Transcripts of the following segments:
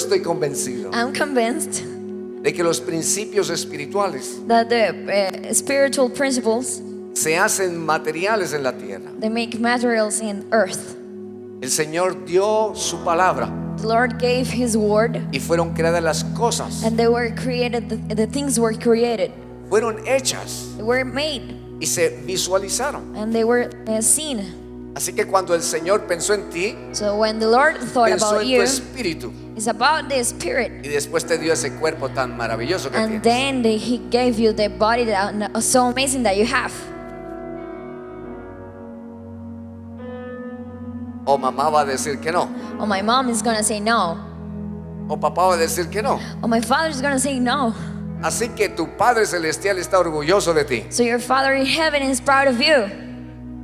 estoy convencido I'm convinced de que los principios espirituales that the spiritual principles, se hacen materiales en la tierra. they make materials in earth. El Señor dio su palabra The Lord gave His word, y fueron creadas las cosas, and they were created. The things were created. fueron hechas They were made, y se visualizaron. and they were seen. Así que cuando el Señor pensó en ti, So when the Lord thought pensó about en tu you, espíritu it's about the spirit. y después te dio ese cuerpo tan maravilloso que And tienes. then He gave you the body that so amazing that you have. O mamá va a decir que no, Oh, my mom is gonna say no. o papá va a decir que no. Oh, my father is gonna say no. Así que tu Padre Celestial está orgulloso de ti So your Father in heaven is proud of you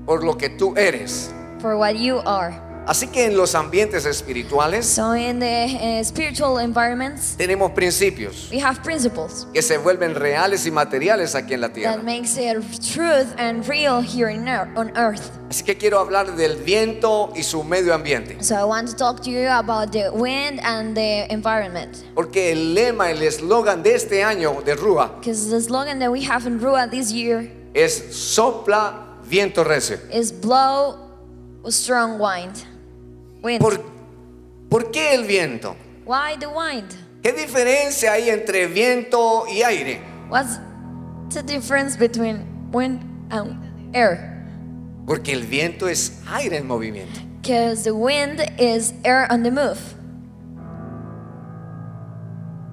por lo que tú eres. for what you are. Así que en los ambientes espirituales So in the spiritual environments, tenemos principios we have principles que se vuelven reales y materiales aquí en la that tierra. makes it truth and real here on earth. Así que quiero hablar del viento y su medio ambiente. So I want to talk to you about the wind and the environment. Porque el lema, el eslogan de este año de Rúa Because the slogan that we have in Rua this year es sopla viento recio. is blow strong wind. Wind. ¿Por qué el viento? Why the wind? ¿Qué diferencia hay entre viento y aire? What's the difference between wind and air? Porque el viento es aire en movimiento. Because the wind is air on the move.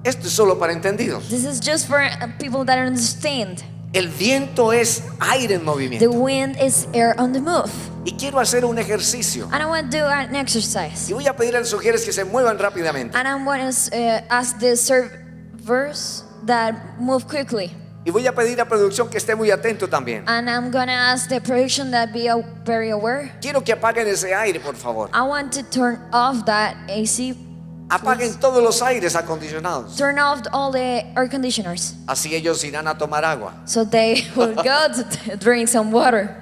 Esto es solo para entendidos. This is just for people that understand. El viento es aire en The movimiento. wind is air on the move. Y quiero hacer un ejercicio. And I want to do an exercise. Y voy a pedir a los sugieres que se muevan rápidamente. And I'm going to ask the servers that move quickly. Y voy a pedir a producción que esté muy atento también. And I'm going to ask the production that be very aware. Quiero que apaguen ese aire, por favor. I want to turn off that AC. Apaguen todos los aires acondicionados. Turn off all the air conditioners. Así ellos irán a tomar agua. So they will go to drink some water.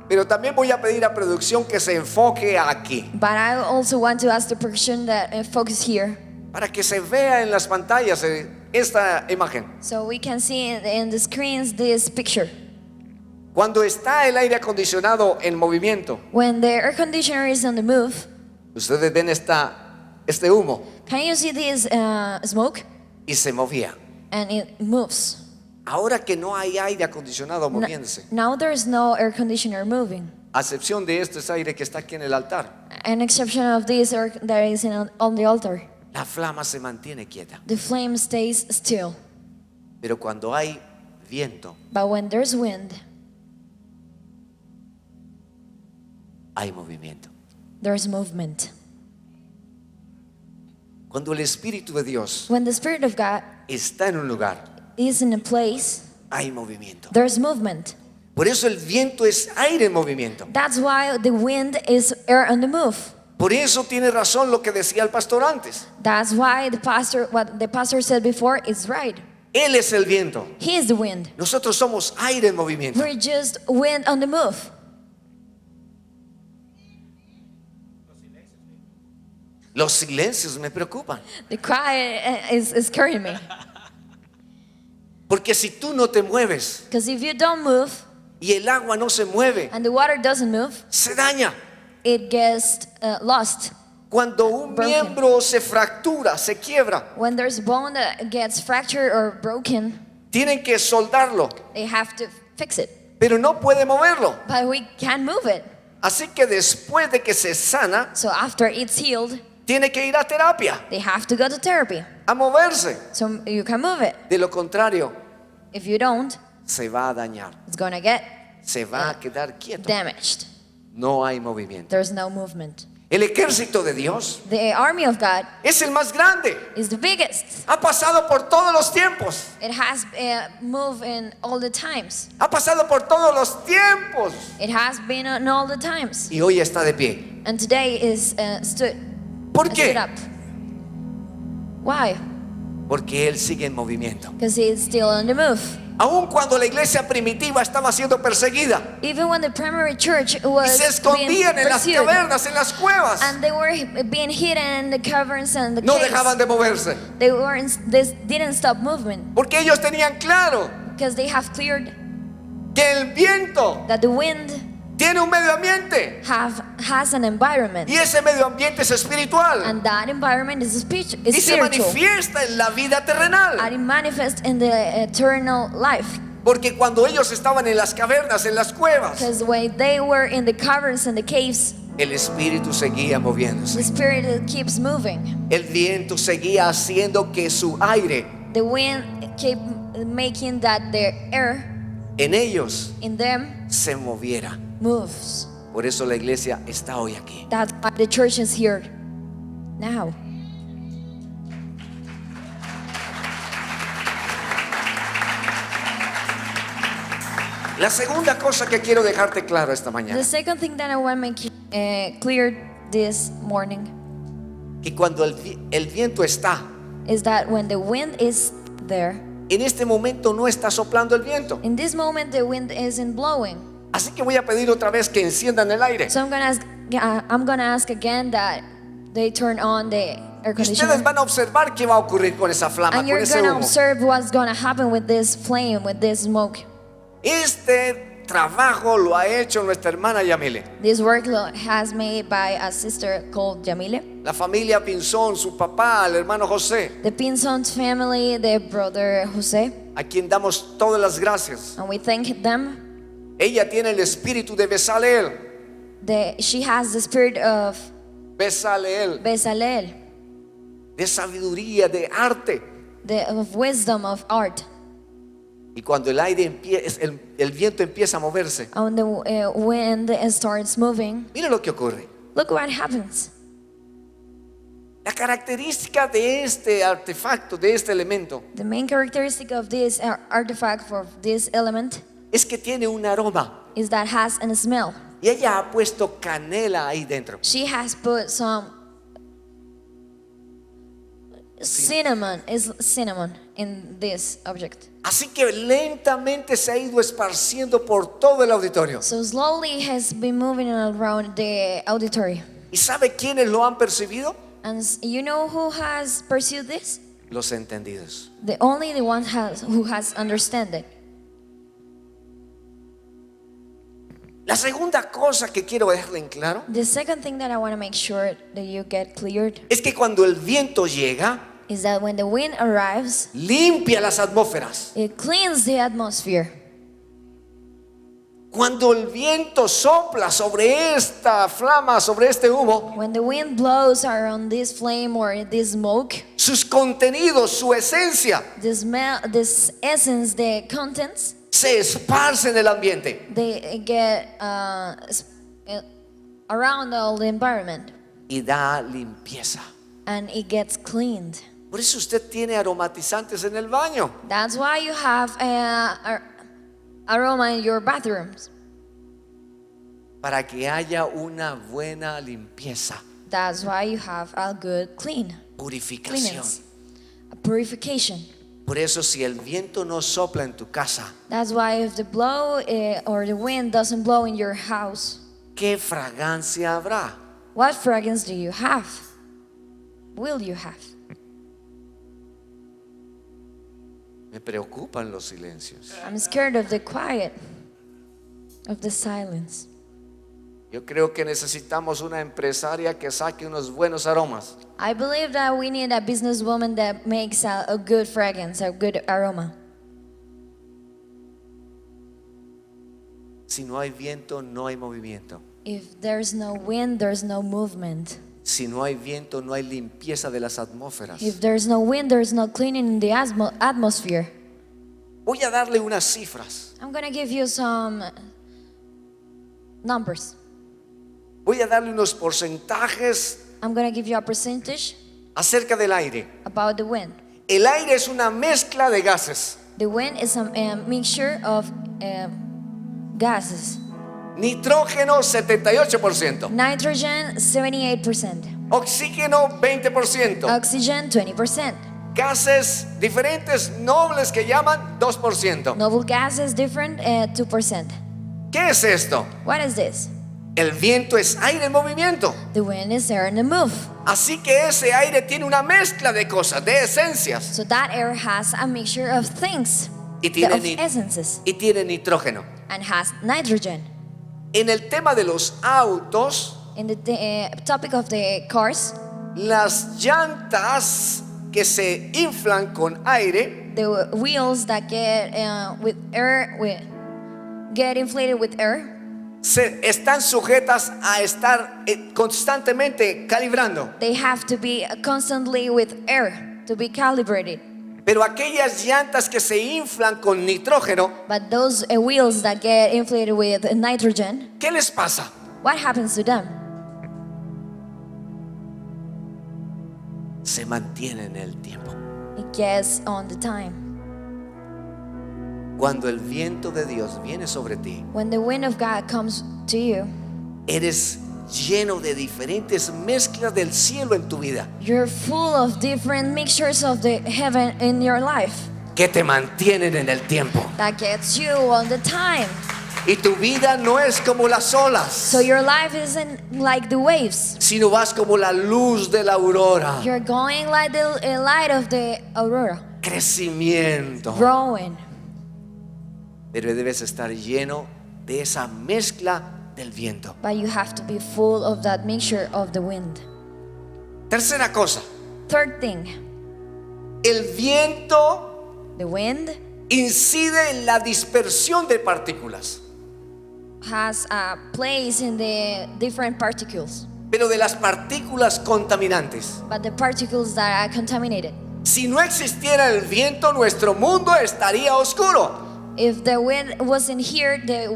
Pero también voy a pedir a producción que se enfoque aquí, But I also want to ask the production that focus here. para que se vea en las pantallas esta imagen. So we can see in the screens this picture. Cuando está el aire acondicionado en movimiento, When the air conditioner is on the move, ustedes ven este humo can you see this smoke? y se movía. And it moves. Ahora que no hay aire acondicionado moviéndose, Now there's no air conditioner moving. a excepción de este aire que está aquí en el altar, An exception of this air that is on the altar. la flama se mantiene quieta. The flame stays still. Pero cuando hay viento, But when there's wind, hay movimiento. there's movement. Cuando el Espíritu de Dios When the Spirit of God está en un lugar, is in a place, hay movimiento. there's movement. Por eso el viento es aire en movimiento. That's why the wind is air on the move. Por eso tiene razón lo que decía el pastor antes. That's why what the pastor said before is right. Él es el viento. He is the wind. Nosotros somos aire en movimiento. We're just wind on the move. Los silencios me preocupan. The quiet is scaring me. Porque si tú no te mueves Because if you don't move y el agua no se mueve, and the water doesn't move, se daña. it gets lost. Cuando un Broken. miembro se fractura, se quiebra, When there's bone that gets fractured or broken, tienen que soldarlo, they have to fix it. pero no puede moverlo. But we can't move it. Así que después de que se sana, So after it's healed, tiene que ir a terapia, they have to go to therapy. a moverse. So you can move it. De lo contrario, If you don't, se va a dañar, it's gonna get se va a quedar quieto. damaged. No hay movimiento. There's no movement. El ejército de Dios The army of God es el más grande. is the biggest. Ha pasado por todos los tiempos. It has moved in all the times. Ha pasado por todos los tiempos. It has been in all the times. Y hoy está de pie. And today is stood ¿Por qué? up. Why? Porque Él sigue en movimiento. because He is still on the move. Aun cuando la iglesia primitiva estaba siendo perseguida Even when the primary church y was se being escondían en las pursued, cavernas, en las cuevas, and they were being hidden in the caverns and the no caves, dejaban de moverse. they didn't stop moving, Porque ellos tenían claro because they have cleared que el viento that the wind tiene un medio ambiente has an environment, y ese medio ambiente es espiritual and that environment is y se spiritual, manifiesta en la vida terrenal. and it manifests in the eternal life. Porque cuando ellos estaban en las cavernas, en las cuevas, Because when they were in the caverns and the caves, el espíritu seguía the moviéndose. spirit keeps moving. El viento seguía haciendo que su aire The wind keep making that the air en ellos in them se moviera. moves. Por eso la iglesia está hoy aquí. That's why the church is here now. La segunda cosa que quiero dejarte claro esta mañana, The second thing that I want to make clear this morning que cuando el viento está, is that when the wind is there, en este momento no está soplando el viento. in this moment the wind isn't blowing. Así que voy a pedir otra vez que enciendan el aire. So I'm gonna ask again that they turn on the air Y ustedes conditioner. van a observar qué va a ocurrir con esa flama, And con you're ese gonna humo. observe what's gonna happen with this flame, with this smoke. Este trabajo lo ha hecho nuestra hermana Yamile. This work has made by a sister called Jamile. La familia Pinzón, su papá, el hermano José, The Pinson's family, their brother Jose, a quien damos todas las gracias. and we thank them. Ella tiene el espíritu de Bezaleel. She has the spirit of Bezaleel, Bezalel, de sabiduría, de arte. of wisdom, of art. Y cuando el viento empieza a moverse, And the wind starts moving, mira lo que ocurre. look what happens. La característica de este artefacto, de este elemento, The main characteristic of this artifact, for this element, es que tiene un aroma. is that has a smell. Y ella ha puesto canela ahí dentro. She has put some cinnamon in this object. Así que lentamente se ha ido esparciendo por todo el auditorio. So slowly has been moving around the auditory. ¿Y sabe quiénes lo han percibido? And you know who has pursued this? Los entendidos. The one who has understood it. La segunda cosa que quiero dejarle en claro The second thing that I want to make sure that you get cleared es que cuando el viento llega, is that when the wind arrives, limpia las atmósferas. it cleans the atmosphere. Cuando el viento sopla sobre esta flama, sobre este humo, When the wind blows around this flame or this smoke, sus contenidos, su esencia, this essence, the contents, se esparce en el ambiente they get around all the environment, y da limpieza. and it gets cleaned. Por eso usted tiene aromatizantes en el baño. That's why you have aroma in your bathrooms. Para que haya una buena limpieza, That's why you have a good purificación. cleanliness, a purification. Por eso si el viento no sopla en tu casa, That's why if the blow or the wind doesn't blow in your house, ¿qué fragancia habrá? what fragrance do you have? Will you have? Me preocupan los silencios. I'm scared of the quiet, of the silence. Yo creo que necesitamos una empresaria que saque unos buenos aromas. I believe that we need a businesswoman that makes a good fragrance, a good aroma. Si no hay viento, no hay movimiento. If there's no wind, there's no movement. Si no hay viento, no hay limpieza de las atmósferas. If there's no wind, there's no cleaning in the atmosphere. Voy a darle unas cifras. I'm gonna give you some numbers. Voy a darle unos porcentajes I'm gonna give you a percentage acerca del aire. about the wind. El aire es una mezcla de gases. The wind is a mixture of gases. Nitrógeno 78%, Nitrogen 78%, oxígeno 20%, oxygen 20%, gases diferentes nobles que llaman 2%. Noble gas is different, 2%. ¿Qué es esto? What is this? El viento es aire en movimiento. The wind is air in the move. Así que ese aire tiene una mezcla de cosas, de esencias. So that air has a mixture of things, Y tiene, of essences, y tiene nitrógeno. and has nitrogen. En el tema de los autos, In the topic of the cars, las llantas que se inflan con aire the wheels that get with air, get inflated with air, están sujetas a estar constantemente calibrando. they have to be constantly with air to be calibrated. Pero aquellas llantas que se inflan con nitrógeno, But those wheels that get inflated with nitrogen, ¿qué les pasa? what happens to them? Se mantienen en el tiempo. It gets on the time. Cuando el viento de Dios viene sobre ti, When the wind of God comes to you, eres lleno de diferentes mezclas del cielo en tu vida, you're full of different mixtures of the heaven in your life que te mantienen en el tiempo. that gets you on the time. Y tu vida no es como las olas, So your life isn't like the waves. sino vas como la luz de la aurora. You're going like the light of the aurora, Crecimiento. growing. Pero debes estar lleno de esa mezcla del viento. But you have to be full of that mixture of the wind. Tercera cosa, Third thing, el viento the wind incide en la dispersión de partículas, has a place in the different particles, pero de las partículas contaminantes. but the particles that are contaminated. Si no existiera el viento, nuestro mundo estaría oscuro. If the wind wasn't here, the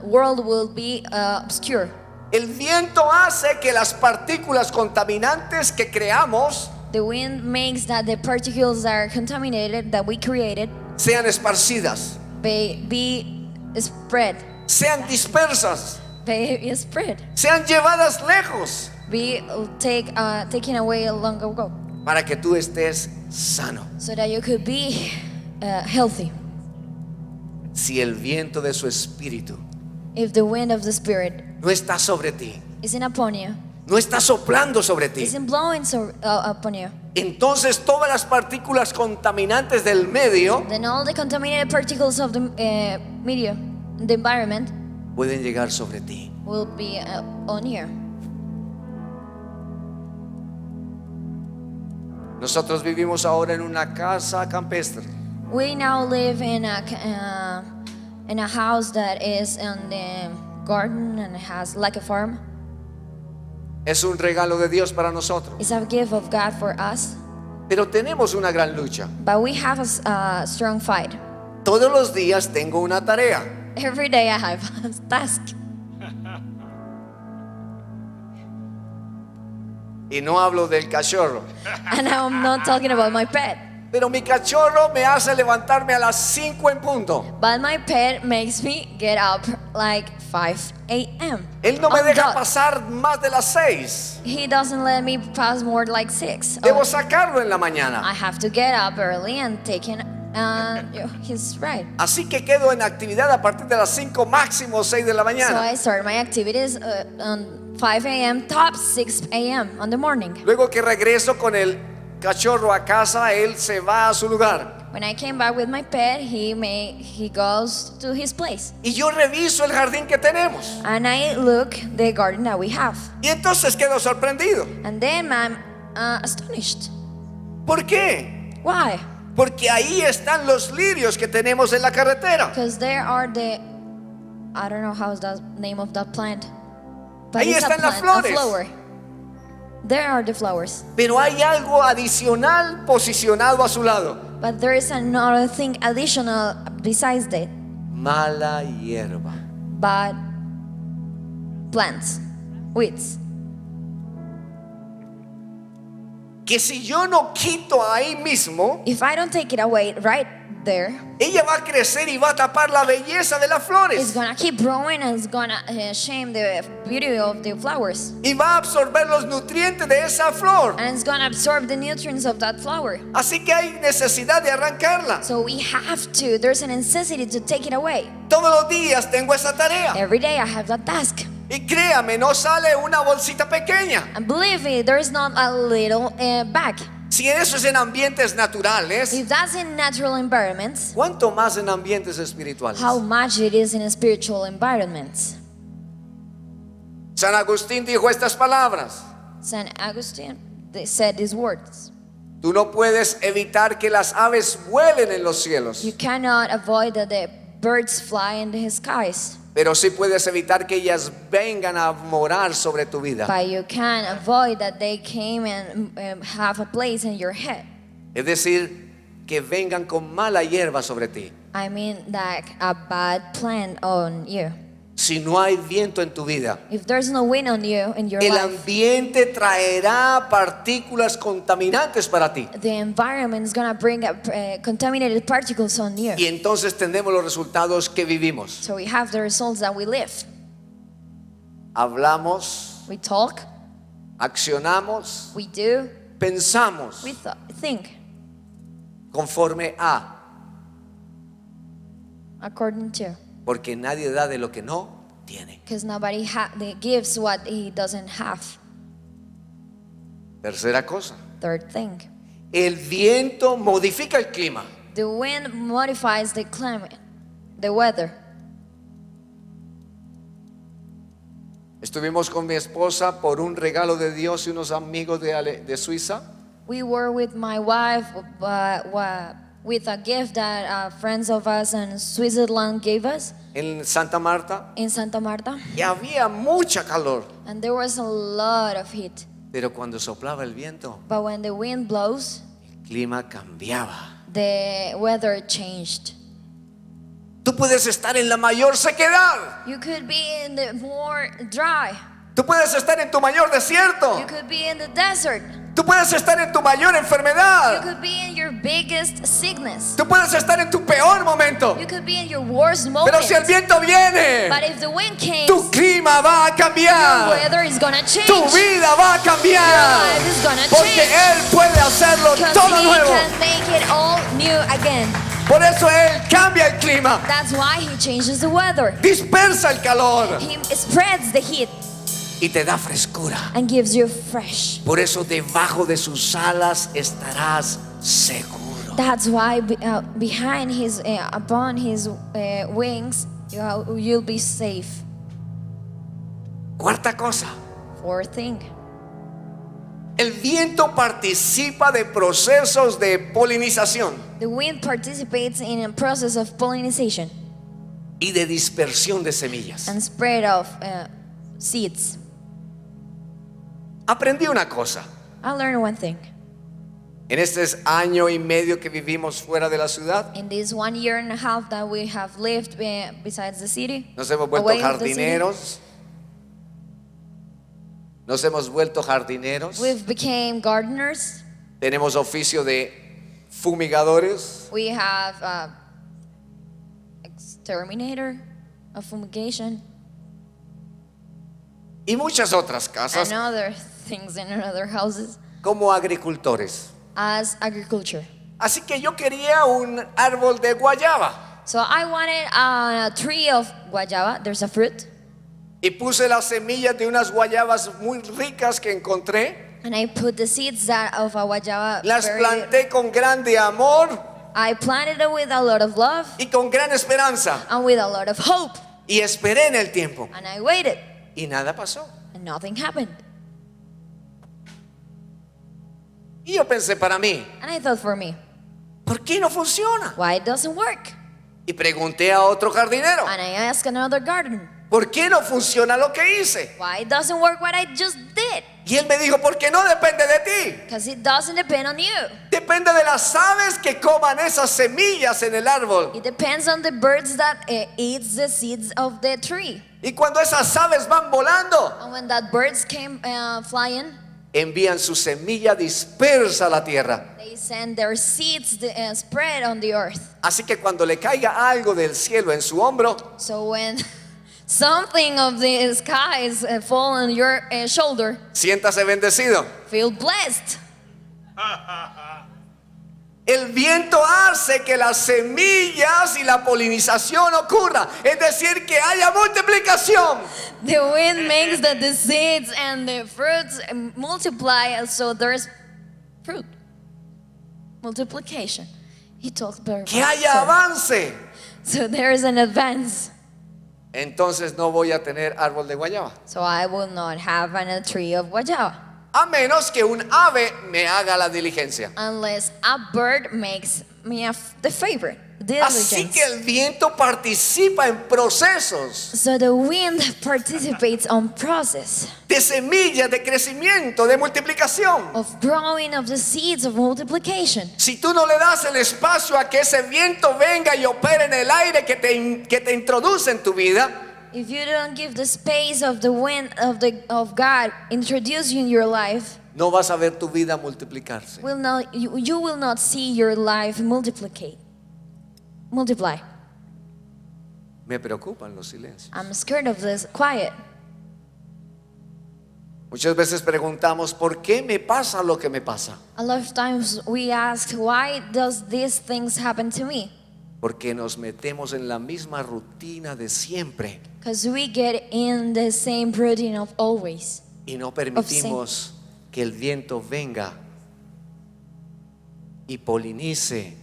world will be obscure. El viento hace que las partículas contaminantes que creamos The wind makes that the particles that are contaminated that we created sean esparcidas, be spread, sean dispersas, be spread, sean llevadas lejos, be taken away long ago, para que tú estés sano. so that you could be healthy. Si el viento de su espíritu If the wind of the Spirit no está sobre ti, isn't upon you, no está soplando sobre ti, isn't blowing upon you, entonces todas las partículas contaminantes del medio then all the contaminated particles of the media, the environment, pueden llegar sobre ti. will be on you. Nosotros vivimos ahora en una casa campestre. We now live in a house that is in the garden and has like a farm. Es un regalo de Dios para nosotros. It's a gift of God for us, Pero tenemos una gran lucha. but we have a strong fight. Todos los días tengo una tarea. Every day I have a task, Y no hablo del cachorro. and I'm not talking about my pet. Pero mi cachorro me hace levantarme a las 5 en punto. But my pet makes me get up like 5 a.m. Él no me on deja dot. pasar más de las 6. He doesn't let me pass more like 6. Debo sacarlo en la mañana. I have to get up early and take him. He's right. Así que quedo en actividad a partir de las 5, máximo 6 de la So mañana. I start my activities on 5 a.m. top 6 a.m. on the morning. Luego que regreso con el cachorro a casa, él se va a su lugar. When I came back with my pet, he goes to his place, Y yo reviso el jardín que tenemos. and I look the garden that we have, Y entonces quedo sorprendido. and then I'm astonished. ¿Por qué? Why? Porque ahí están los lirios que tenemos en la carretera. Because there are I don't know how's the name of that plant, but Ahí it's a están las plant, a flores. flower. There are the flowers, Pero hay algo adicional posicionado a su lado. but there is another thing additional besides that. Mala hierba. Bad plants, weeds. Que si yo no quito ahí mismo, If I don't take it away right there, ella va a crecer y va a tapar la belleza de las it's flores. gonna keep growing and it's gonna shame the beauty of the flowers. Y va a absorber los nutrientes de esa flor. And it's gonna absorb the nutrients of that flower. Así que hay necesidad de arrancarla. So we have to, there's a necessity to take it away. Todos los días tengo esa tarea. Every day I have that task. Y créame, no sale una bolsita pequeña. And believe me, there is not a little bag. Si eso es en ambientes naturales, If that's in natural environments, ¿cuánto más en ambientes espirituales? how much it is in spiritual environments. San Agustín dijo estas palabras: Saint Augustine, they said these words. tú no puedes evitar que las aves vuelen en los cielos, You cannot avoid that the birds fly in the skies, pero sí puedes evitar que ellas vengan a morar sobre tu vida. but you can avoid that they came and have a place in your head. Es decir, que vengan con mala hierba sobre ti. I mean that a bad plant on you. Si no hay viento en tu vida, If there's no wind on you in your el life, ambiente traerá partículas contaminantes para ti. the environment is gonna bring up contaminated particles on you. Y entonces tenemos los resultados que vivimos. So we have the results that we live. Hablamos, We talk, accionamos, we do, pensamos we think conforme a, according to. porque nadie da de lo que no tiene. Because nobody gives what he doesn't have. Tercera cosa, Third thing, el viento modifica el clima. the wind modifies the climate, the weather. Estuvimos con mi esposa por un regalo de Dios y unos amigos de Suiza. We were with my wife with a gift that friends of us in Switzerland gave us En Santa Marta, in Santa Marta, y había mucha calor, and there was a lot of heat. pero cuando soplaba el viento, But when the wind blows, el clima cambiaba. the weather changed. Tú puedes estar en la mayor sequedad, You could be in the more dry. tú puedes estar en tu mayor desierto, You could be in the desert. tú puedes estar en tu mayor You enfermedad, could be in your biggest sickness. tú puedes estar en tu peor momento, You could be in your worst moment. pero si el viento viene, But if the wind came, tu clima va a your cambiar, weather is gonna change. tu vida va a Your cambiar, life is gonna porque change. Él puede hacerlo Because todo he nuevo. can make it all new again. Por eso Él cambia el clima, That's why he changes the weather. dispersa el calor He spreads the heat y te da frescura. and gives you fresh. Por eso debajo de sus alas estarás seguro. That's why behind his, upon his wings, you'll be safe. Cuarta cosa, Fourth thing, el viento participa de procesos de polinización the wind participates in a process of pollination y de dispersión de semillas. and spread of seeds. Aprendí una cosa. I learned one thing. En este año y medio que vivimos fuera de la ciudad, In this 1 year and a half that we have lived besides the city, nos hemos vuelto away of the city, jardineros. Nos hemos vuelto jardineros. we've became gardeners. Tenemos oficio de fumigadores. We have exterminator, a fumigation, Y muchas otras casas and other things in other houses como agricultores. as agriculture. Así que yo quería un árbol de guayaba So I wanted a tree of guayaba. There's a fruit, y puse las semillas de unas guayabas muy ricas que encontré. and I put the seeds of a guayaba. Las planté con grande amor I planted it with a lot of love y con gran esperanza. and with a lot of hope, Y esperé en el tiempo and I waited, y nada pasó. and nothing happened. Y yo pensé para mí, And I thought, for me, ¿por qué no funciona? why it doesn't work? Y pregunté a otro jardinero, And I asked another gardener, ¿por qué no funciona lo que hice? why it doesn't work what I just did? Y él me dijo, porque no depende de ti. Because it doesn't depend on you. Depende de las aves que coman esas semillas en el árbol. It depends on the birds that eats the seeds of the tree. Y cuando esas aves van volando, And when that birds came flying, envían su semilla dispersa a la tierra. They send their seeds spread on the earth. Así que cuando le caiga algo del cielo en su hombro, So when something of the skies fall on your shoulder, siéntase bendecido. feel blessed. El viento hace que las semillas y la polinización ocurra, es decir, que haya multiplicación. The wind makes that the seeds and the fruits multiply, so there's fruit multiplication. He talks about Que haya avance. so there is an advance. Entonces no voy a tener árbol de guayaba, So I will not have a tree of guayaba a menos que un ave me haga la diligencia. unless a bird makes me the favor, Así diligence. que el viento participa en procesos So the wind participates on process de semillas, de crecimiento, de multiplicación. of growing of the seeds of multiplication. Si tú no le das el espacio a que ese viento venga y opere en el aire que te introduce en tu vida, If you don't give the space of the wind of God introduce you in your life, no vas a ver tu vida multiplicarse. you will not see your life multiply. Me preocupan los silencios. I'm scared of this quiet. Muchas veces preguntamos, ¿por qué me pasa lo que me pasa? A lot of times we ask, why does these things happen to me? Porque nos metemos en la misma rutina de siempre Because we get in the same routine of always. y no permitimos que el viento venga y polinice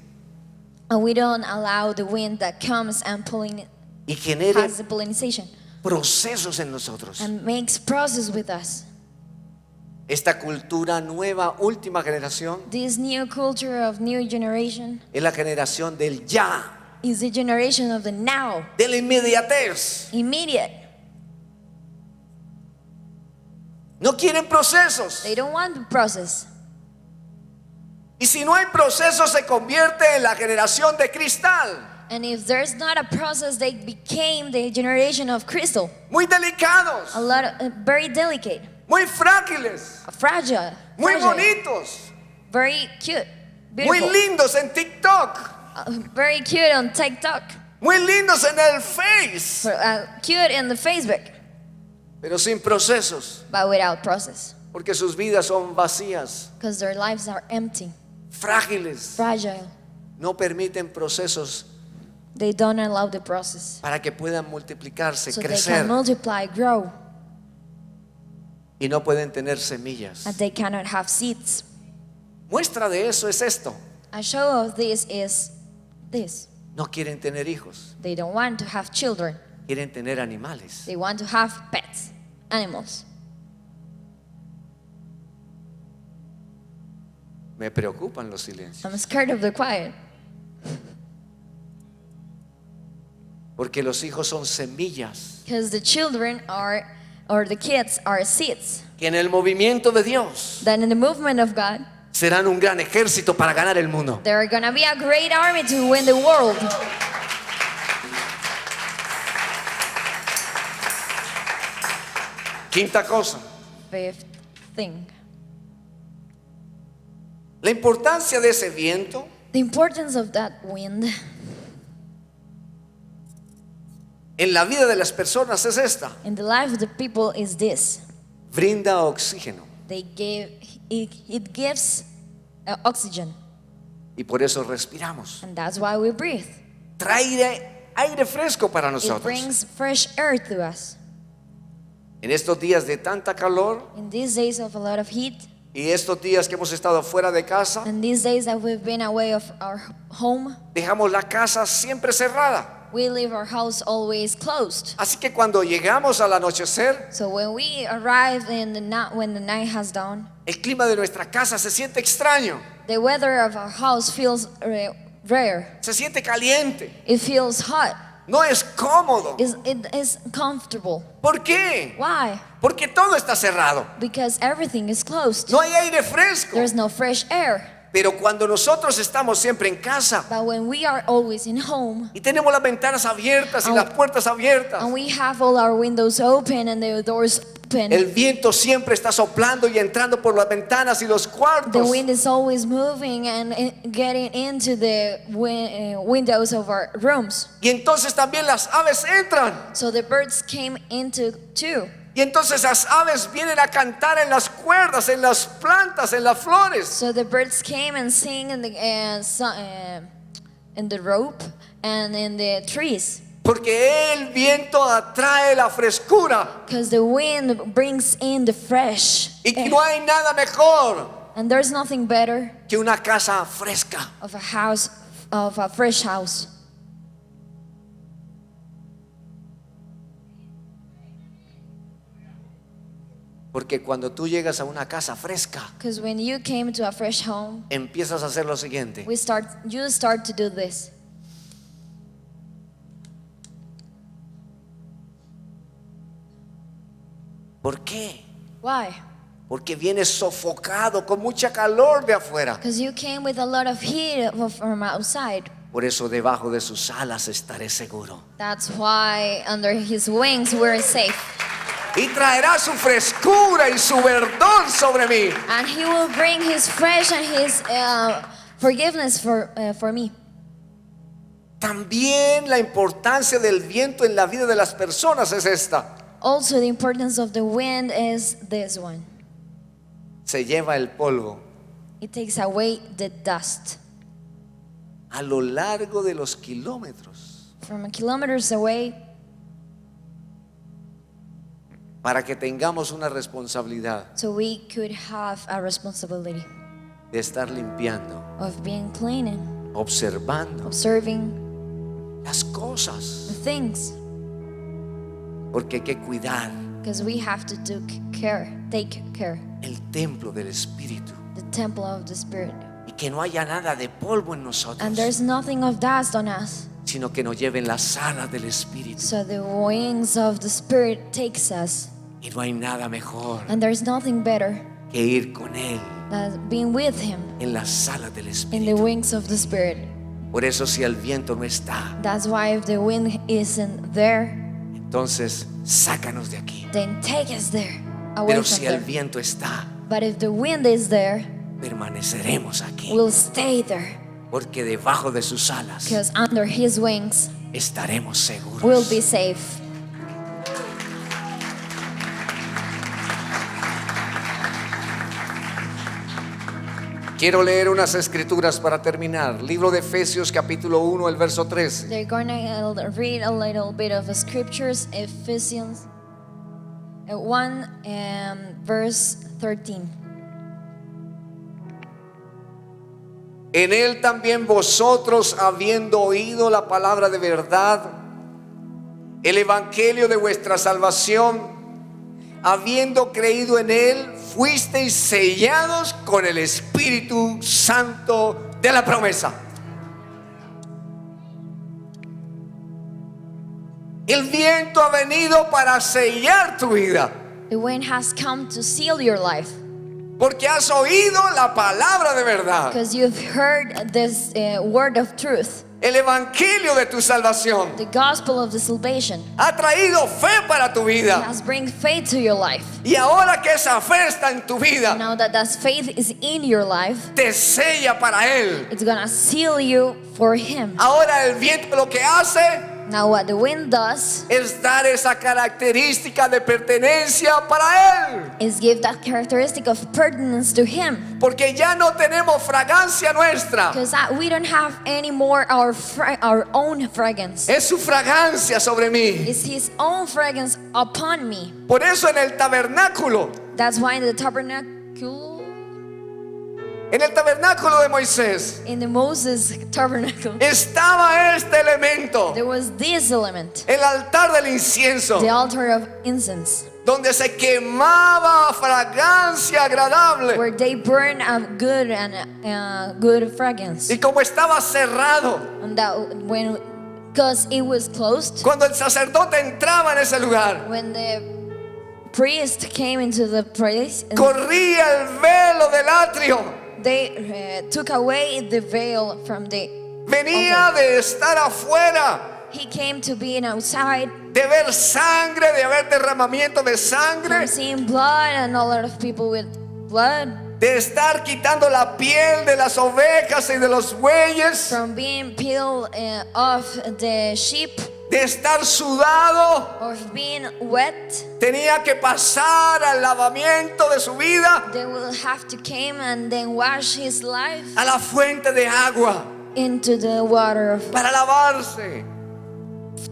And we don't allow the wind that comes and y genere has the pollination procesos en nosotros. and makes process with us. Esta cultura nueva, última generación, This new culture of new generation es la generación del ya, is the generation of the now, de la inmediatez. immediate. No quieren procesos. They don't want the process. Y si no hay procesos, se convierte en la generación de cristal. And if there's not a process, they became the generation of crystal. Muy delicados, A lot of very delicate, muy frágiles, fragile, muy fragile, bonitos, very cute, muy beautiful, lindos en TikTok, very cute on TikTok, muy lindos en el Face, cute in the Facebook, pero sin procesos, but without process, porque sus vidas son vacías, because their lives are empty, frágiles, fragile. no permiten procesos They don't allow the process, para que puedan multiplicarse, so they crecer, can multiply, grow, y no pueden tener semillas. and they cannot have seeds. Muestra de eso es esto: A show of this is this. no quieren tener hijos, They don't want to have children. quieren tener animales. They want to have pets, animals. Me preocupan los silencios, I'm scared of the quiet, porque los hijos son semillas because the children are, or the kids are seeds. que en el movimiento de Dios Then in the movement of God, serán un gran ejército para ganar el mundo. there are gonna be a great army to win the world. Quinta cosa, Fifth thing, la importancia de ese viento the importance of that wind en la vida de las personas es esta: in the life of the people is this. brinda oxígeno, It gives oxygen, y por eso respiramos. and that's why we breathe. Trae aire fresco para It nosotros. brings fresh air to us. En estos días de tanta calor In these days of a lot of heat, y estos días que hemos estado fuera de casa, and these days that we've been away of our home, dejamos la casa siempre cerrada. we leave our house always closed. Así que cuando llegamos al anochecer, So when we arrive in the night, when the night has dawned, el clima de nuestra casa se siente extraño, the weather of our house feels rare. se siente caliente, It feels hot. no es cómodo. It is comfortable. ¿Por qué? Why? Porque todo está cerrado, Because everything is closed. no hay aire fresco. There's no fresh air. Pero cuando nosotros estamos siempre en casa But when we are always in home, y tenemos las ventanas abiertas y las puertas abiertas, and we have all our windows open and the doors open. El viento siempre está soplando y entrando por las ventanas y los The cuartos. wind is always moving and getting into the windows of our rooms. Y entonces también las aves entran. So the birds came into too. Y entonces las aves vienen a cantar en las cuerdas, en las plantas, en las flores. So the birds came and sing in the rope and in the trees. Porque el viento atrae la frescura. Because the wind brings in the fresh Y air. no hay nada mejor And there's nothing better que una casa fresca. of a fresh house. Porque cuando tú llegas a una casa fresca, Because when you came to a fresh home, empiezas a hacer lo siguiente. you start to do this. ¿Por qué? Why? Porque vienes sofocado con mucha calor de afuera. Because you came with a lot of heat from outside. Por eso debajo de sus alas estaré seguro. That's why under his wings we're safe. Y traerá su frescura y su verdor sobre mí. And he will bring his fresh and his forgiveness for me. También la importancia del viento en la vida de las personas es esta. Also, the importance of the wind is this one. Se lleva el polvo It takes away the dust. a lo largo de los kilómetros From kilometers away, para que tengamos una responsabilidad so we could have a responsibility de estar limpiando, of being clean and observando observing las cosas, the things. porque hay que cuidar Because we have to take care, el templo del Espíritu the temple of the Spirit. y que no haya nada de polvo en And nosotros, there's nothing of dust on us. sino que nos lleven las alas del Espíritu. So the wings of the Spirit takes us. Y no hay nada mejor And there's nothing better que ir con Él than being with Him en las alas del in the Espíritu. wings of the Spirit. Por eso si el viento no está, That's why if the wind isn't there, entonces sácanos de aquí. then take us there, away Pero from si el there. viento está, But if the wind is there, permaneceremos aquí, we'll stay there. porque debajo de sus alas Because under His wings, estaremos seguros. we'll be safe. Quiero leer unas escrituras para terminar. Libro de Efesios capítulo 1, el verso 13. They're going to read a little bit of scriptures, Ephesians 1 and verse 13. En él también vosotros, habiendo oído la palabra de verdad, el evangelio de vuestra salvación, habiendo creído en él, fuisteis sellados con el Espíritu Santo de la promesa. El viento ha venido para sellar tu vida, The wind has come to seal your life porque has oído la palabra de verdad, because you've heard this word of truth, el evangelio de tu salvación. the gospel of the salvation. Ha traído fe para tu It vida. has bring faith to your life. Y ahora que esa fe está en tu vida, Now that faith is in your life, te sella para él. it's gonna seal you for Him. Ahora el viento lo que hace Now what the wind does es dar esa característica de pertenencia para él, is give that characteristic of pertinence to Him. porque ya no tenemos fragancia nuestra, Because we don't have any more our own fragrance. es su fragancia sobre mí. It's His own fragrance upon me. Por eso en el tabernáculo That's why in the tabernacle, de Moisés, in the Moses tabernacle, estaba este elemento, there was this element, el altar del incienso, the altar of incense, donde se quemaba fragancia agradable. where they burn a good and good fragrance. Y como estaba cerrado, And that because it was closed, cuando el sacerdote entraba en ese lugar, when the priest came into the place, corría el velo del atrio. they took away the veil from the Venía de estar afuera, He came to be outside, de ver sangre, de haber derramamiento de from sangre, seeing blood and a lot of people with blood, de estar quitando la piel de las ovejas y de los bueyes, from being peeled off the sheep, de estar sudado. of being wet. Tenía que pasar al lavamiento de su vida, They will have to come and then wash his life a la fuente de agua, into the water of, para lavarse,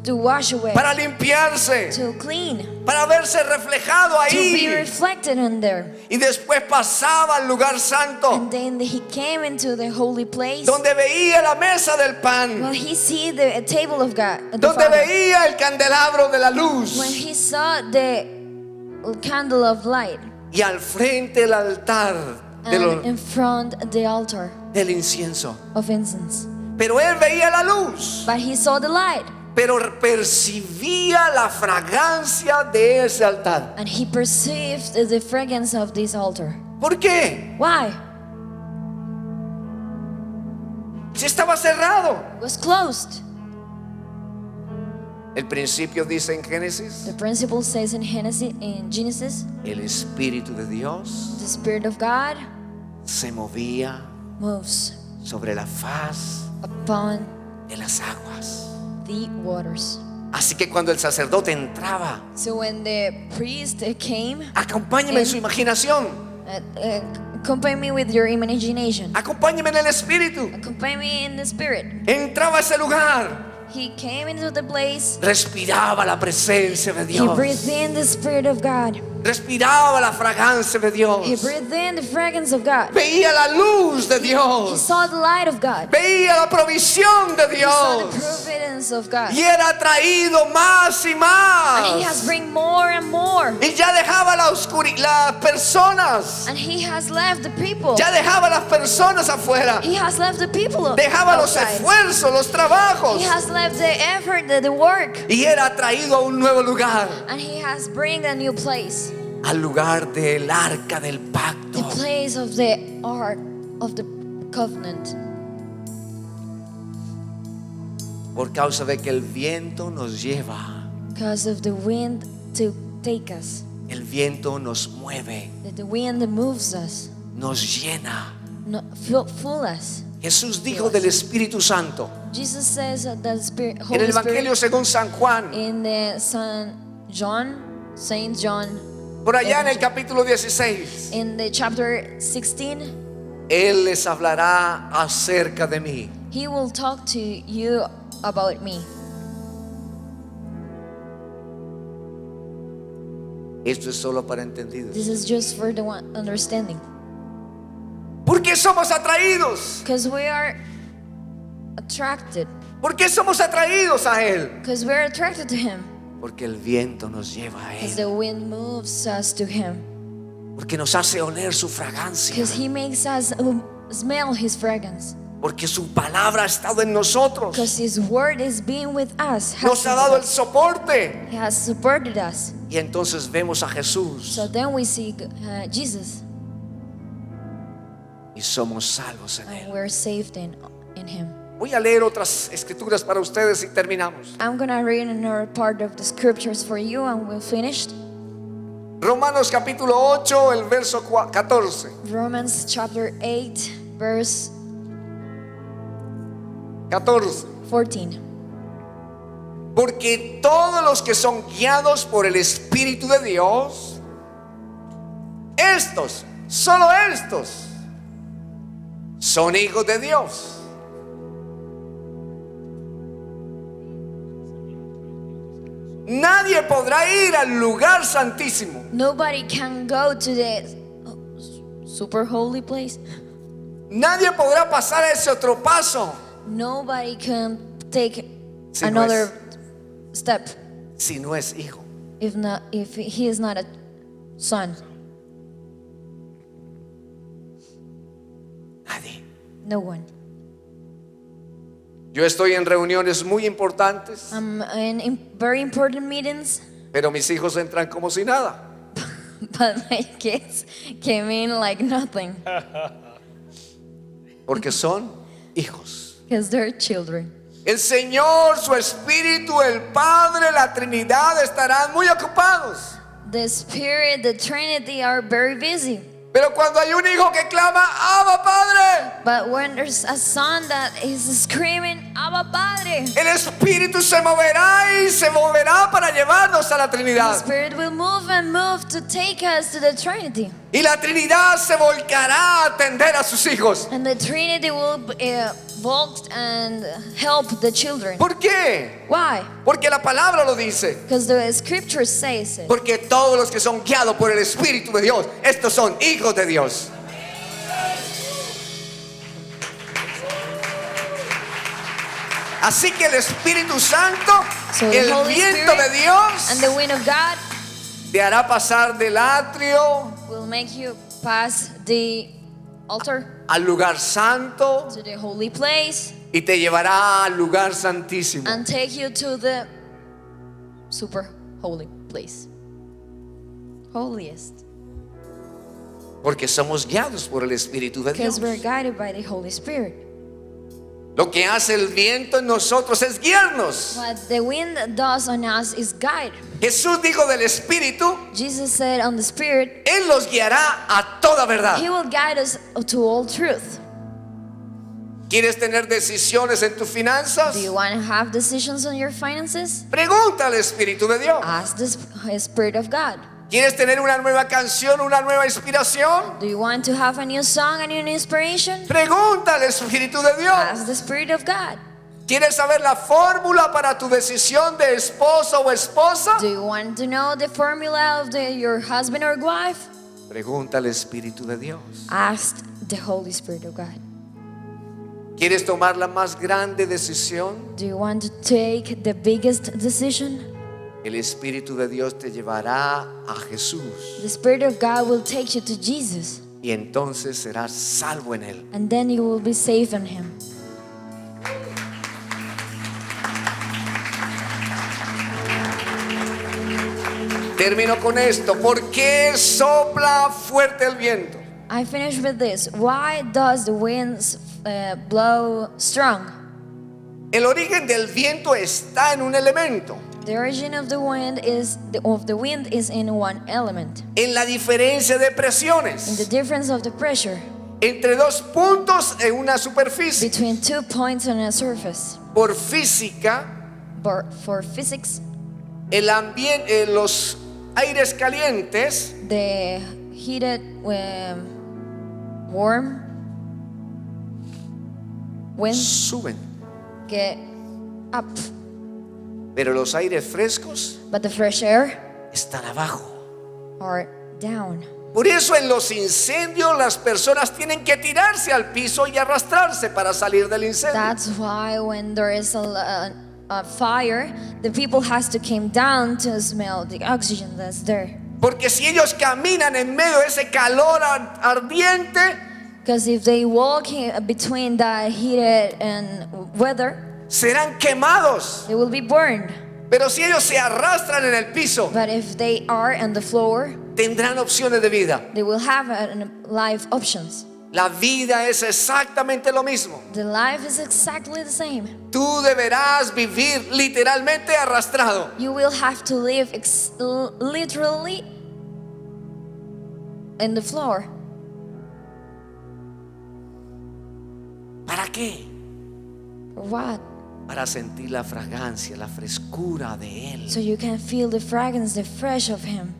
to wash away, para limpiarse, to clean, para verse reflejado to be ahí. reflected in there. Y después pasaba al lugar santo, And then he came into the holy place. donde veía la mesa del When pan, he see the table of God, the donde Father. veía el candelabro de la luz, When he saw the candle of light, y al frente el altar and in front the altar del incienso. of incense. Pero él veía la luz, But he saw the light, pero percibía la fragancia de ese altar. and he perceived the fragrance of this altar. ¿Por qué? Why? Si estaba cerrado. It was closed. El principio dice en The Génesis, principle says in Genesis, el Espíritu de Dios the Spirit of God se movía moves sobre la faz upon de las aguas. the waters. Así que cuando el sacerdote entraba, So when the priest came, acompáñeme en su imaginación, accompany me with your imagination. acompáñeme en el Espíritu. Accompany me in the Spirit. Entraba a ese lugar, He came into the place. respiraba la presencia de He Dios, breathed in the Spirit of God. respiraba la fragancia de He Dios, breathed in the fragrance of God. veía la luz de He Dios, saw the light of God. veía la provisión de He saw the Dios, providence of God. y era atraído más y And he has más. bring more and more. Y ya dejaba la oscuridad, las personas, And he has left the people. ya dejaba las personas afuera, He has left the people dejaba los outside. esfuerzos, los trabajos, He has left the effort, the work. y era atraído a un nuevo lugar, And he has bring a new place. al lugar del arca del The pacto. place of the ark of the covenant. Por causa de que el viento nos lleva, Because of the wind to take us. el viento nos mueve, That the wind moves us. nos llena. No, full us. Jesús dijo del Espíritu Santo Jesus says that the Spirit, en Holy el Evangelio Spirit, según San Juan, in the Saint John, por allá en el capítulo 16, in the chapter 16, Él les hablará acerca de mí. he will talk to you about me. Esto es solo para entendidos. This is just for the one understanding. ¿Por qué somos atraídos? Because we are attracted. ¿Por qué somos atraídos a Él? Because we're attracted to him. Porque el viento nos lleva a Because Él. the wind moves us to him. Porque nos hace oler su fragancia. Because he makes us smell his fragrance. Porque su palabra ha estado en nosotros. Because his word is being with us. Nos ha dado el soporte. He has supported us. Y entonces vemos a Jesús So then we see Jesus. y somos salvos en And Él. we're saved in him. Voy a leer otras escrituras para ustedes y terminamos. I'm gonna read another part of the scriptures for you and we're finished. Romanos capítulo 8, el verso 14. Romans chapter 8 verse 14. 14. Porque todos los que son guiados por el Espíritu de Dios, estos, solo estos, son hijos de Dios. Nadie podrá ir al lugar santísimo. Nobody can go to the super holy place. Nadie podrá pasar a ese otro paso Nobody can take Si no another step si no es hijo. if he is not a son. Nadie. No one. Yo estoy en reuniones muy importantes, I'm in very important meetings, pero mis hijos entran como si nada. but my kids came in like nothing Porque son hijos. because they're children. El Señor, su Espíritu, el Padre, la Trinidad estarán muy ocupados. The Spirit, the Trinity are very busy. Pero cuando hay un hijo que clama, Abba Padre, But when there's a son that is screaming, Abba Padre, el Espíritu se moverá y se moverá para llevarnos a la the Trinidad. Spirit will move and move to take us to the Trinity. Y la Trinidad se volcará a atender a sus hijos. And the Trinity will vote and help the children. ¿Por qué? Why? Porque la palabra lo dice. Because the scripture says it. Porque todos los que son guiados por el Espíritu de Dios, estos son hijos de Dios. Así que el Espíritu Santo, So the el Holy viento Spirit de Dios, and the wind of God te hará pasar del atrio will make you pass the altar al lugar santo to the holy place y te llevará al lugar santísimo. and take you to the super holy place. Holiest. Porque somos guiados por el Espíritu de Dios. Because we're guided by the Holy Spirit. Lo que hace el viento en nosotros es guiarnos. What the wind does on us is guide. Jesús dijo del Espíritu, Jesus said on the Spirit, Él los guiará a toda verdad. He will guide us to all truth. ¿Quieres tener decisiones en tus finanzas? Do you want to have decisions on your finances? Pregunta al Espíritu de Dios. Ask the Spirit of God. ¿Quieres tener una nueva canción, una nueva inspiración? Do you want to have a new song, a new inspiration? Pregunta al Espíritu de Ask Dios. the Spirit of God. ¿Quieres saber la fórmula para tu decisión de esposo o esposa? Do you want to know the formula of your husband or wife? Pregunta al Espíritu de Dios. Ask the Holy Spirit of God. ¿Quieres tomar la más grande decisión? Do you want to take the biggest decision? El Espíritu de Dios te llevará a Jesús The Spirit of God will take you to Jesus, y entonces serás salvo en Él. and then you will be safe in Him. Termino con esto. ¿Por qué sopla fuerte el viento? I finish with this. Why does the winds blow strong? El origen del viento está en un elemento, The origin of the wind is in one element. en la diferencia de In the presiones difference of the pressure entre dos puntos en una superficie. between 2 points on a surface. Por física, But for physics, el ambiente, los aires calientes the heated, warm winds suben, get up, pero los aires frescos but the fresh air están abajo. are down. Por eso en los incendios las personas tienen que tirarse al piso y arrastrarse para salir del incendio. That's why when there is a fire, the people has to come down to smell the oxygen that's there. Porque si ellos caminan en medio de ese calor ardiente, Because if they walk between the heated and weather, serán quemados. they will be burned. Pero si ellos se arrastran en el piso, But if they are on the floor, tendrán opciones de vida. they will have life options. La vida es exactamente lo mismo. The life is exactly the same. Tú deberás vivir literalmente arrastrado. You will have to live literally in the floor. ¿Para qué? For what? Para sentir la fragancia, la frescura de Él. So you can feel the fragrance, the fresh of Him.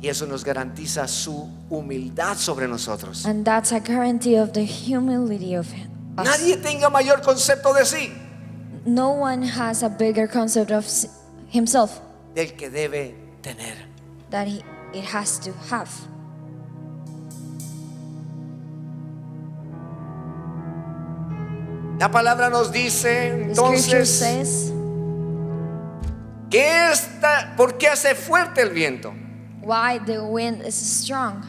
Y eso nos garantiza su humildad sobre nosotros. And that's a guarantee of the humility of us. Nadie tenga mayor concepto de sí No one has a bigger concept of himself del que debe tener. that it has to have. La palabra nos dice The scripture entonces says, ¿por qué hace fuerte el viento? why the wind is strong?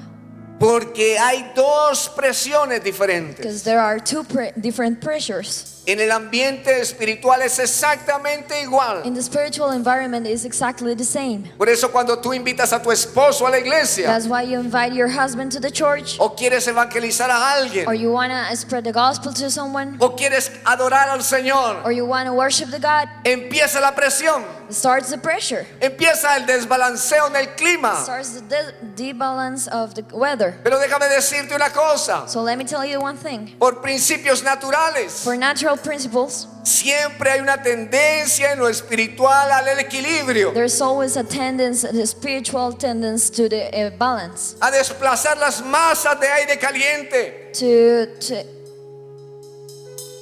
Porque hay dos presiones diferentes. Because there are two different pressures. En el ambiente espiritual es exactamente igual. In the spiritual environment is exactly the same. Por eso cuando tú invitas a tu esposo a la iglesia, That's why you invite your husband to the church, o quieres evangelizar a alguien, or you want to spread the gospel to someone, o quieres adorar al Señor, or you want to worship the God, empieza la presión, it starts the pressure. empieza el desbalanceo en el clima. It starts the debalance of the weather. Pero déjame decirte una cosa, So let me tell you one thing. por principios naturales, For natural principles, siempre hay una tendencia en lo espiritual al equilibrio, there's always a tendency, the spiritual tendency to the balance, a desplazar las masas de aire caliente to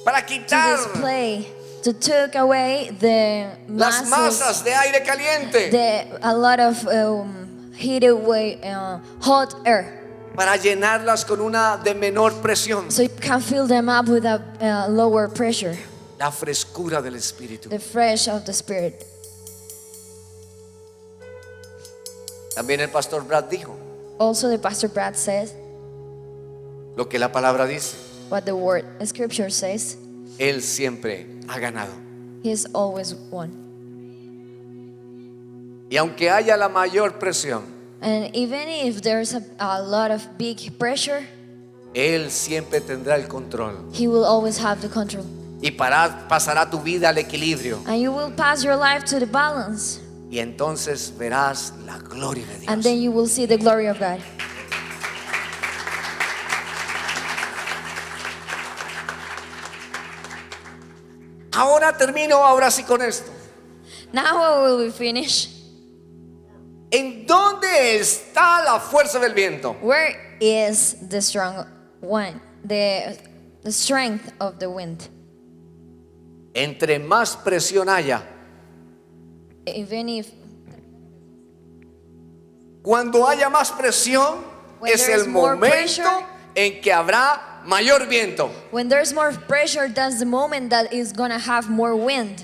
para quitar display, to take away the las masas de aire caliente, a lot of heated way, hot air, para llenarlas con una de menor presión. so you can fill them up with a lower pressure, La frescura del espíritu. the fresh of the spirit. También el pastor Brad dijo Also, the Pastor Brad says lo que la palabra dice. what the word scripture says. Él siempre ha ganado. He's always won. Y aunque haya la mayor presión, And even if there's a lot of big pressure, Él siempre tendrá el control. He will always have the control. Y pasará tu vida al equilibrio. And you will pass your life to the balance. Y entonces verás la gloria de And Dios. then you will see the glory of God. Ahora sí con esto. Now will we finish? ¿En dónde está la fuerza del viento? Where is the strong one? The strength of the wind. Entre más presión haya, Even if cuando haya más presión, When es there is el more momento pressure, en que habrá mayor viento. when there's more pressure, that's the moment that is gonna have more wind.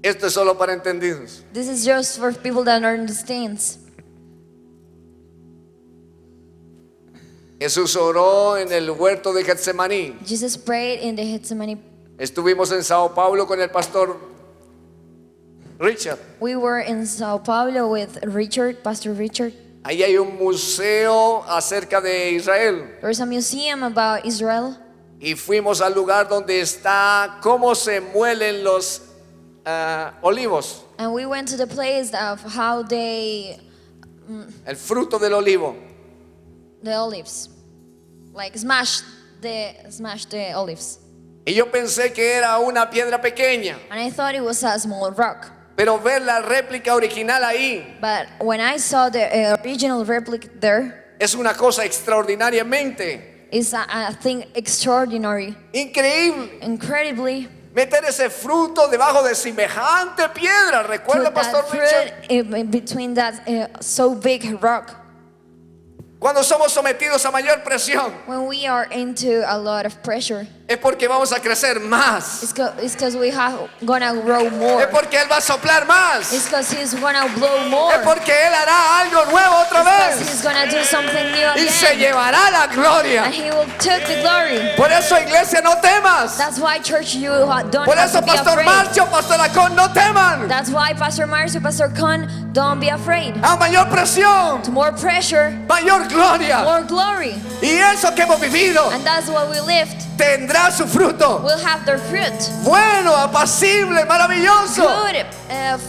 Esto es solo para entendidos. This is just for people that understand. Jesús oró en el huerto de Getsemaní. Jesus prayed in the Gethsemane. Estuvimos en Sao Paulo con el pastor Richard. We were in Sao Paulo with Richard, Pastor Richard. Ahí hay un museo acerca de Israel. There's a museum about Israel. Y fuimos al lugar donde está cómo se muelen los olivos, And we went to the place of how they, el fruto del olivo. the olives, like smash the olives. Y yo pensé que era una piedra pequeña, And I thought it was a small rock. pero ver la réplica original ahí But when I saw the original replica there, es una cosa extraordinariamente it's a thing extraordinary, increíble. incredibly. Meter ese fruto debajo de semejante piedra. ¿Recuerda, Put Pastor that Richard? fruit in between that so big rock. Cuando somos sometidos a mayor presión, When we are into a lot of pressure, es porque vamos a crecer más. it's because we have gonna grow more. Es porque Él va a soplar más. It's because He's gonna blow more. Es porque Él hará algo nuevo otra Because vez. He's gonna do something new Y se again. llevará la gloria. And He will take the glory. Por eso, iglesia, no temas. That's why, church, you don't Por have eso, to be Pastor afraid. Marcio, Pastor Acón, no teman. That's why, Pastor Marcio, Pastor Khan, don't be afraid. A mayor presión, To more pressure, mayor gloria. more glory. Y eso que hemos vivido And that's what we lived. tendrá su fruto. We'll have their fruit. Bueno, apacible, maravilloso. Good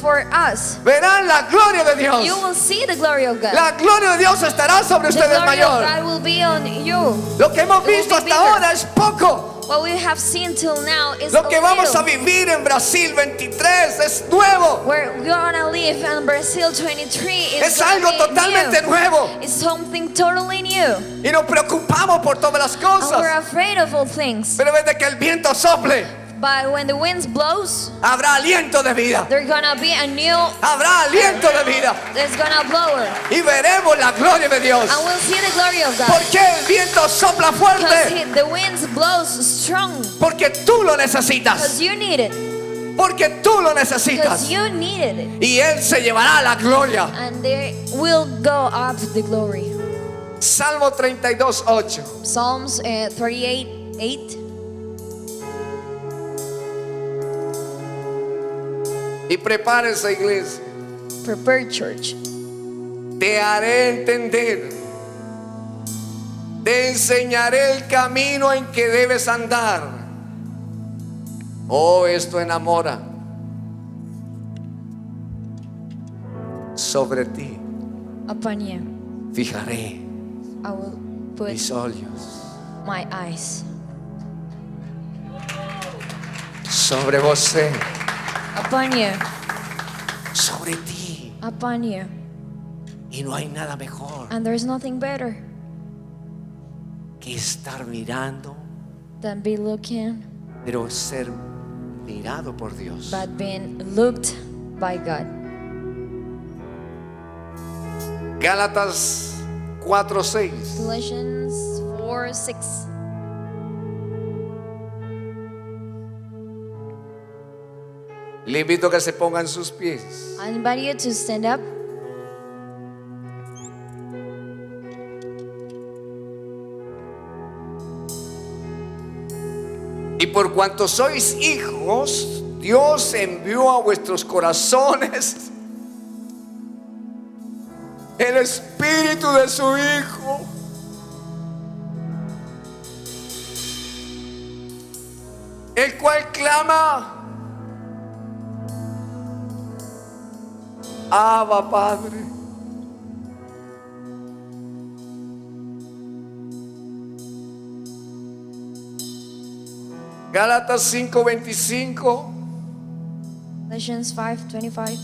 for us. Verán la gloria de Dios. You will see the glory of God. La gloria de Dios estará sobre The ustedes glory of mayor. God will be on you. Lo que hemos It will visto be hasta bigger. ahora es poco. What we have seen till now is Lo que a vamos a little. vivir en Brasil 23 es nuevo. We're gonna live in Brazil 23 is Es algo gonna be totalmente new. nuevo. It's something totally new. Y nos preocupamos por todas las And we're cosas. afraid of all things. Pero desde que el viento sople, But when the winds blows, habrá aliento de vida. there's gonna be a new, Habrá aliento de vida. there's gonna blow her. Y veremos la gloria de Dios. And we'll see the glory of God. ¿Por qué el viento sopla Because fuerte? the winds blows strong. Porque tú lo necesitas. Because you need it. Porque tú lo Because necesitas. you needed it. Y Él se llevará la gloria. And there will go up the glory. Salmo 32:8. Psalms 38:8. Y prepárense, iglesia. Prepare, church. Te haré entender, te enseñaré el camino en que debes andar. Oh, esto enamora. Sobre ti Upon you, fijaré I will put mis ojos. my eyes. Sobre você, Upon you, sobre ti. upon you. Y no hay nada mejor And there's nothing better que estar mirando, than be looking, pero ser mirado por Dios. but being looked by God. Gálatas 4:6. Galatians 4:6. Le invito a que se pongan sus pies. I invite you to stand up. Y por cuanto sois hijos, Dios envió a vuestros corazones el espíritu de su Hijo, el cual clama: Abba, Padre. Gálatas 5:25. Galatians 5:25.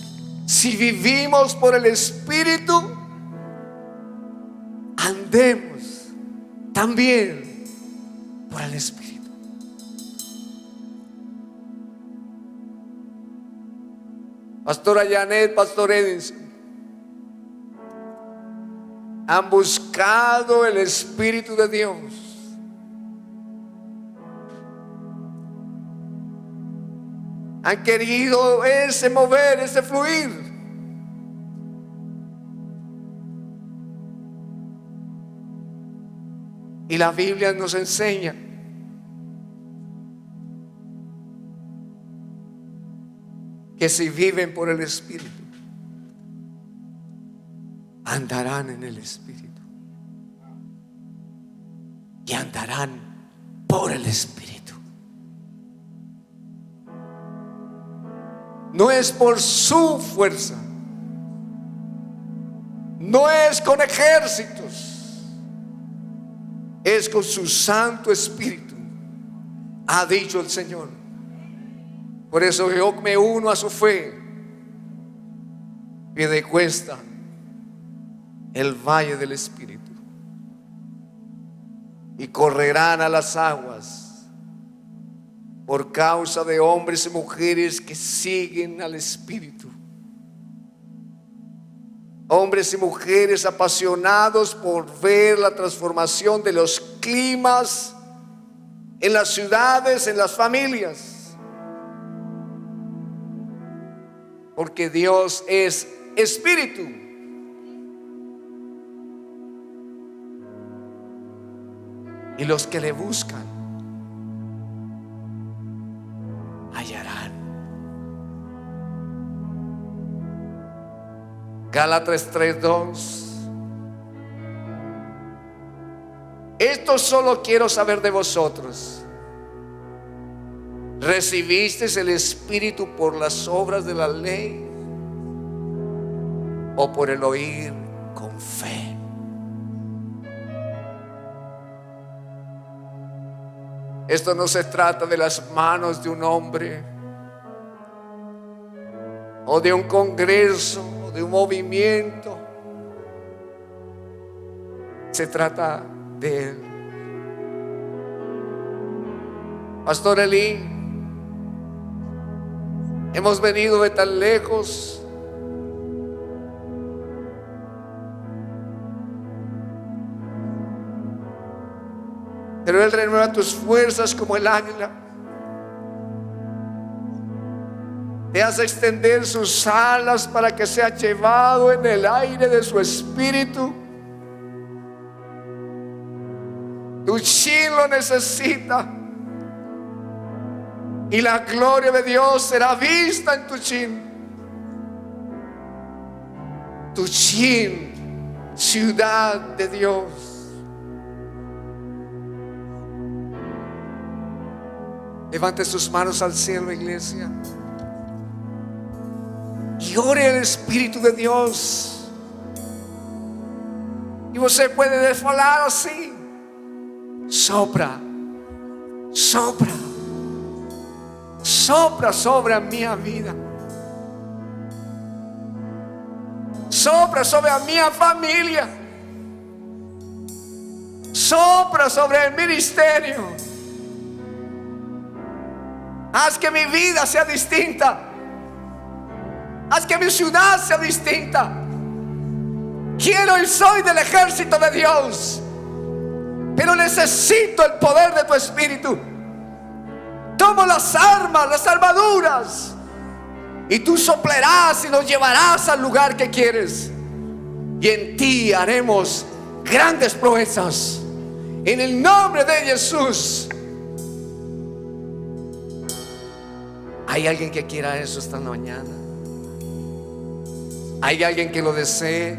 Si vivimos por el Espíritu, andemos también por el Espíritu. Pastora Janet, Pastor Edinson, han buscado el Espíritu de Dios. Han querido ese mover, ese fluir. Y la Biblia nos enseña que si viven por el Espíritu, andarán en el Espíritu. Y andarán por el Espíritu. No es por su fuerza, no es con ejércitos, es con su Santo Espíritu, ha dicho el Señor. Por eso yo me uno a su fe. Pie de cuesta el valle del Espíritu, y correrán a las aguas por causa de hombres y mujeres que siguen al Espíritu. Hombres y mujeres apasionados por ver la transformación de los climas en las ciudades, en las familias. Porque Dios es Espíritu. Y los que le buscan hallarán. Gálatas 3:2. Esto solo quiero saber de vosotros: ¿recibisteis el Espíritu por las obras de la ley o por el oír con fe? Esto no se trata de las manos de un hombre o de un congreso o de un movimiento. Se trata de Él. Pastor Eli, hemos venido de tan lejos. Pero Él renueva tus fuerzas como el águila. Te hace extender sus alas para que seas llevado en el aire de su Espíritu. Tu chin lo necesita. Y la gloria de Dios será vista en tu chin. Tu chin, ciudad de Dios. Levante sus manos al cielo, iglesia, y ore al Espíritu de Dios. Y você puede falar así: sopra, sopra, sopra sobre a minha vida, sopra sobre a minha família, sopra sobre el ministerio. Haz que mi vida sea distinta. Haz que mi ciudad sea distinta. Quiero y soy del ejército de Dios, pero necesito el poder de tu Espíritu. Tomo las armas, las armaduras, y tú soplarás y nos llevarás al lugar que quieres. Y en ti haremos grandes proezas. En el nombre de Jesús. ¿Hay alguien que quiera eso esta mañana? ¿Hay alguien que lo desee?